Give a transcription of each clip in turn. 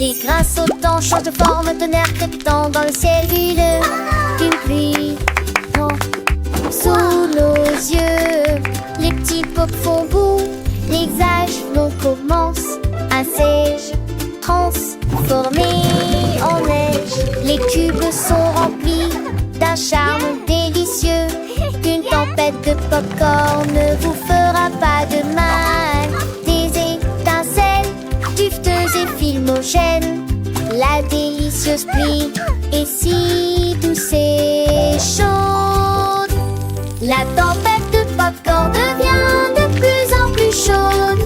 Les grains sautants changent de forme, tonnerre crépitant dans le ciel huileux. Une pluie tombe sous nos yeux. Les petits pops font boue, l'hexagone commence. Un siège transformé en neige. Les cubes sont remplis d'un charme délicieux. Une tempête de popcorn ne vous fera pas de mal. Des étincelles dufteuses et filmogènes. La délicieuse pluie est si douce et chaude. La tempête de popcorn devient de plus en plus chaude.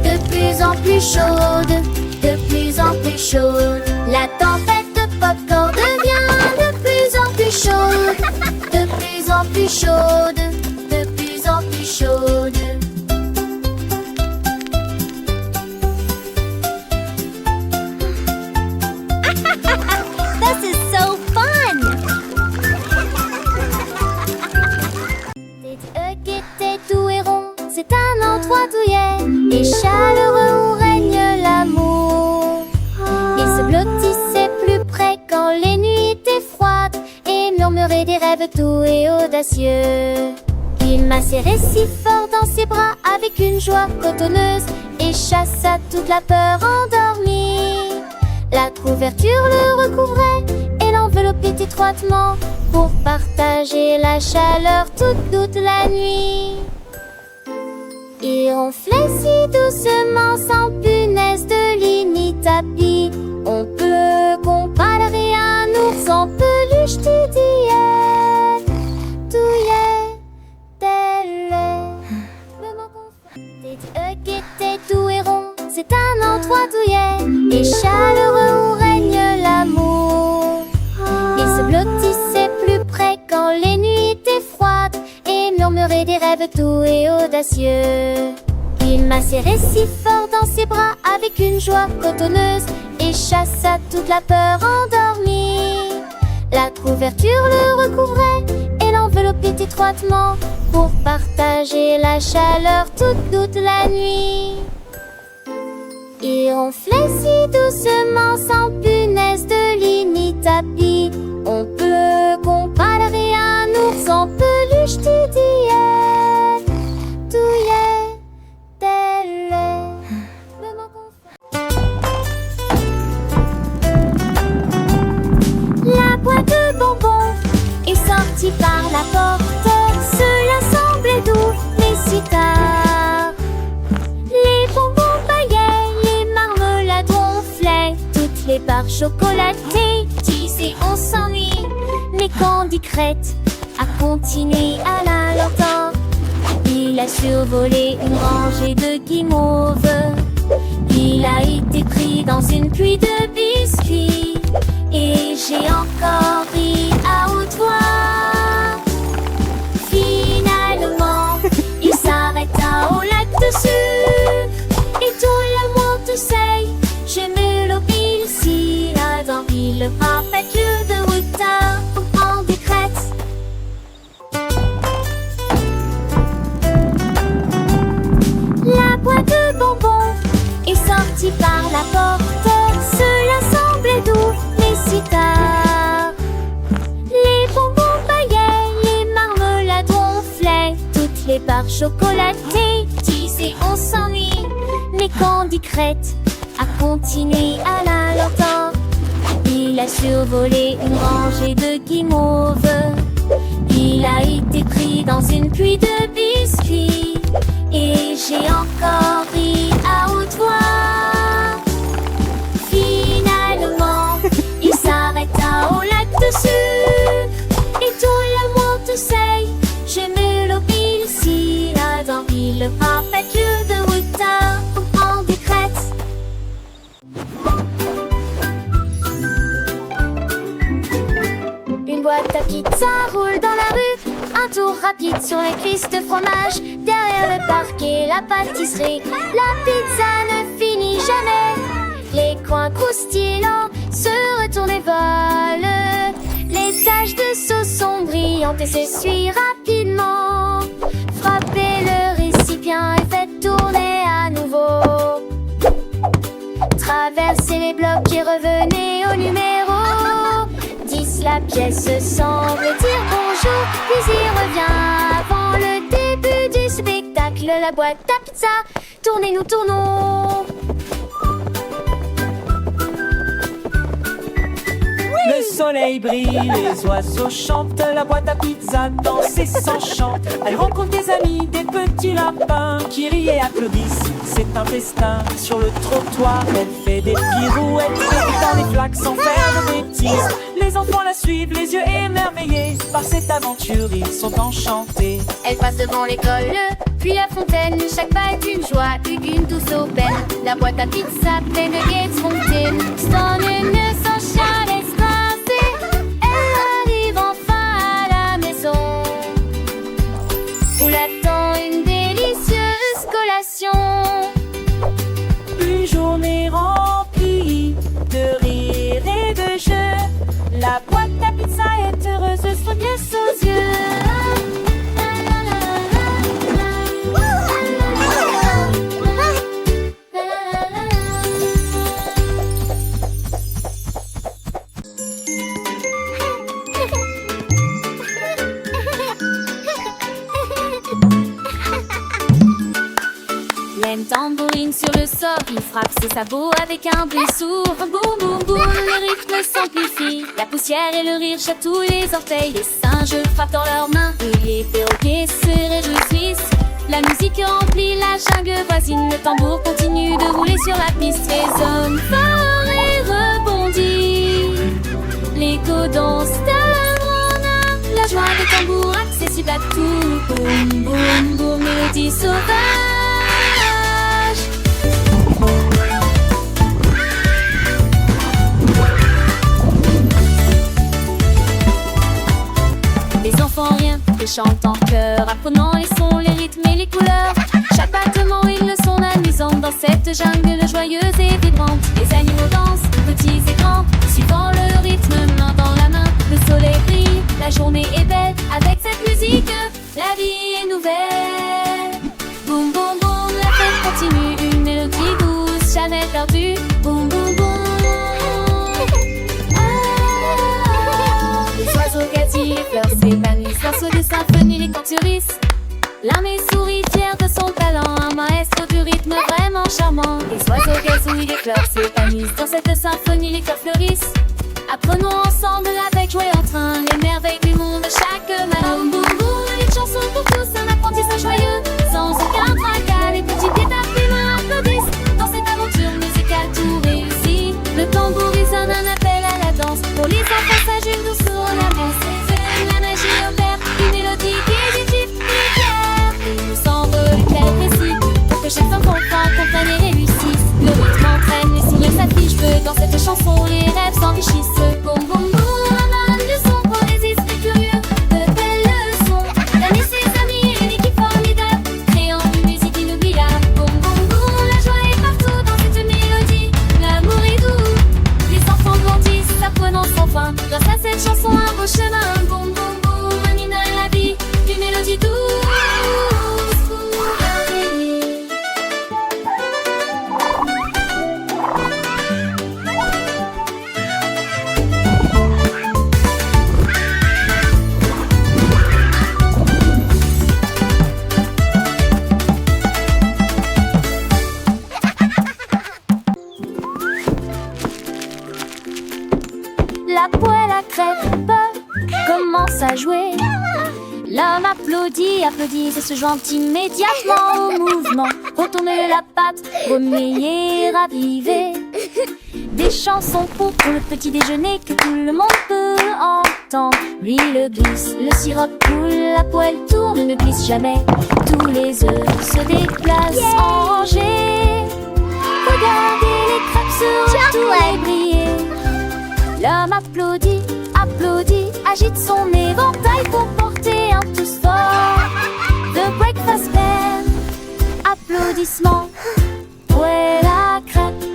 De plus en plus chaude. De plus en plus chaude. La tempête de popcorn devient de plus en plus chaude. De plus en plus chaude. De plus en plus chaude. This is so fun! Qui était tout et rond, c'est un endroit douillet et chaleureux où règne l'amour. Il se blottissait plus près quand les nuits étaient froides et murmurait des rêves doux et audacieux. Il m'a serré si fort dans ses bras avec une joie cotonneuse et chassa toute la peur endormie. La couverture le recouvrait et l'enveloppait étroitement pour partager la chaleur toute la nuit. Il ronflait si doucement sans punaise de lit ni tapis. On peut comparer un ours en peluche douillet, tel le mot qui était doux et rond, c'est un endroit douillet et chaleureux où règne l'amour. Il se blottissait plus près quand les nuits étaient froides et murmurait des rêves doux et audacieux. Il m'a serré si fort dans ses bras avec une joie cotonneuse et chassa toute la peur endormie. La couverture le recouvrait et l'enveloppait étroitement pour partager la chaleur toute la nuit. Il ronflait si doucement sans punaise de lit ni tapis. On peut comparer un ours en peluche douillet, tel le mot La boîte de bonbons est sortie par la porte. Cela semblait doux, mais si tard. Les bonbons paillaient, les marmelades ronflaient. Toutes les barres chocolatées disaient on s'ennuie. Mais Candy Crête a continué à la lenteur. Il a survolé une rangée de guimauves. Il a été pris dans une pluie de biscuits. Et j'ai encore ri à haute voix. Finalement, il s'arrêta au lac de sucre. Et tout le monde te sait, je me l'obile si là dans ville parfaite de retard en décrète. La boîte de bonbons est sortie par la porte. Cela semblait doux, mais si tard. Les bonbons paillaient, les marmelades ronflaient. Toutes les barres chocolatées disaient on s'ennuie. Mais Candy Crête a continué à la lenteur. Il a survolé une rangée de guimauves. Il a été pris dans une pluie de biscuits. Et j'ai encore ri à haute voix. Finalement, il s'arrêta au lac de sucre. Et tout le monde te sait, je me l'obile si là dans ville parfaite de retard en décrète. Une boîte à pizza roule dans la rue. Un tour rapide sur les cuisses de fromage. Derrière le parquet, la pâtisserie. La pizza ne finit jamais. Les coins croustillants se retournent et volent. Les taches de sauce sont brillantes et s'essuient rapidement. Frappez le récipient et faites tourner à nouveau. traversez les blocs et revenez au numéro 10. La pièce semble dire bonjour, puis il revient avant le début du spectacle. La boîte à pizza, tournez, nous tournons. Le soleil brille, les oiseaux chantent, la boîte à pizza danse et s'enchante. Elle rencontre des amis, des petits lapins qui rient et applaudissent. C'est un festin sur le trottoir. Elle fait des pirouettes dans les flaques sans faire de bêtises. Les enfants la suivent, les yeux émerveillés par cette aventure, ils sont enchantés. Elle passe devant l'école, puis la fontaine. Chaque pas est une joie, une douce aubaine. La boîte à pizza pleine de gaieté fontaine. Stone ne s'enchaîne. Une journée remplie de rire et de jeux. La boîte à pizza est heureuse, son bien aux yeux. Tambourine sur le sort, il frappe ses sabots avec un bruit sourd. Boum boum boum, le rythme s'amplifie. La poussière et le rire chatouillent les orteils. Les singes frappent dans leurs mains et les perroquets se réjouissent. La musique remplit la jungle voisine. Le tambour continue de rouler sur la piste. Résonne fort et rebondit. L'écho danse d'un la joie des tambours accessible à tout. Boum boum boum, mélodie sauvage. Les enfants rien et chantent en chœur, apprenant les sons, les rythmes et les couleurs. Chaque battement une leçon amusante dans cette jungle joyeuse et vibrante. Les animaux dansent, petits et grands, suivant le rythme, main dans la main. Le soleil brille, la journée est belle. Avec cette musique, la vie est nouvelle. Boum boum boum, la fête continue, une mélodie douce, jamais perdue. Boum boum boum. Les oiseaux gazillent, les fleurs s'épanouissent, morceaux de symphonie, les canturistes. L'âme est sourit, fière de son talent, un maestro du rythme vraiment charmant. Les oiseaux gazouillent, les fleurs s'épanouissent, dans cette symphonie les cœurs fleurissent. Apprenons ensemble avec joie et entrain les merveilles du monde chaque matin. Boum boum boum, une chanson pour tous, un apprentissage joyeux, sans aucun tracas. Les petites étapes humains applaudissent, dans cette aventure musicale tout réussit. Le tambour résonne un appel à la danse, pour les enfants sage une douce ambiance. La magie opère, une mélodie positive et claire. Il nous semble clair et précis, pour que chaque enfant comprenne et réussisse. Le rythme entraîne, les signes s'affichent peu. Dans cette chanson, les rêves s'enrichissent. Boum boum boum, la leçon poésie, c'est curieux. De belles leçons, l'ami, ses amis et une équipe formidable, créant une musique inoubliable. Boum boum boum, la joie est partout dans cette mélodie. L'amour est doux, les enfants grandissent, apprenant sans fin. Grâce à cette chanson, un beau chemin. Boum boum boum, un hymne à la vie, une mélodie douce. La poêle à crêpes commence à jouer. L'homme applaudit, applaudit, et se joint immédiatement au mouvement. Retourner la pâte, remuer, raviver. Des chansons pour le petit déjeuner que tout le monde peut entendre. L'huile glisse, le sirop coule, la poêle tourne, ne glisse jamais. Tous les œufs se déplacent en rangée. Regardez les crêpes se retournent et briller. L'homme applaudit, applaudit, agite son éventail pour porter un tous fort. The breakfast band, applaudissements, poêle à crêpes.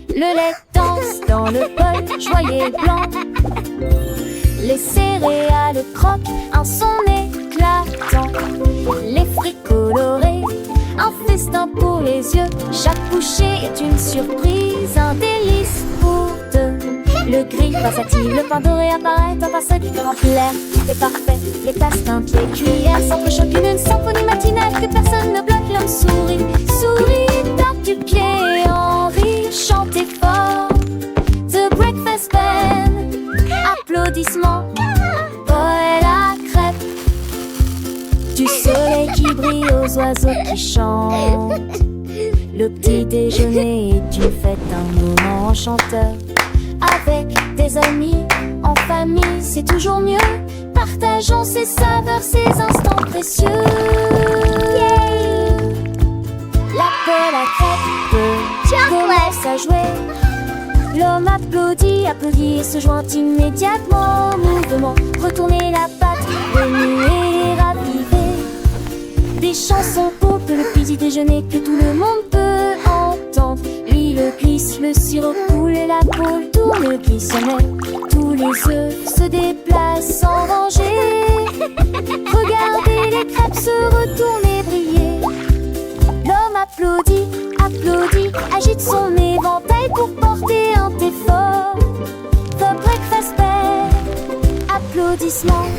Le lait danse dans le bol, joyeux et blanc. Les céréales croquent, un son éclate. temps. Les frites colorées, un festin pour les yeux. Chaque bouchée est une surprise, un délice pour deux. Le gris versatile, le pain doré apparaît, un pinceau qui remplit l'air. Tout est parfait, les tasses teintes, les cuillères s'entrechoquent, une symphonie matinale que personne ne bloque. L'homme sourit, sourit, tape du pied en rire, chantez fort. The Breakfast Band, applaudissements, Paul à crêpe. Du soleil qui brille aux oiseaux qui chantent. Le petit déjeuner est une fête, un moment enchanteur. Avec des amis, en famille, c'est toujours mieux. Partageons ces saveurs, ces instants précieux. Yeah! La Paul à crêpe commence à jouer. L'homme applaudit, applaudit et se joint immédiatement au mouvement. Retourner la pâte, remuer et raviver. Des chansons pour le petit déjeuner que tout le monde peut entendre. L'huile glisse, le sirop coule et la poule tourne glissonnette. Tous les œufs se déplacent sans danger. Regardez les crêpes se retourner, briller. L'homme applaudit, applaudit, agite son éventail pour porter un thé fort. The Breakfast Bell, applaudissements.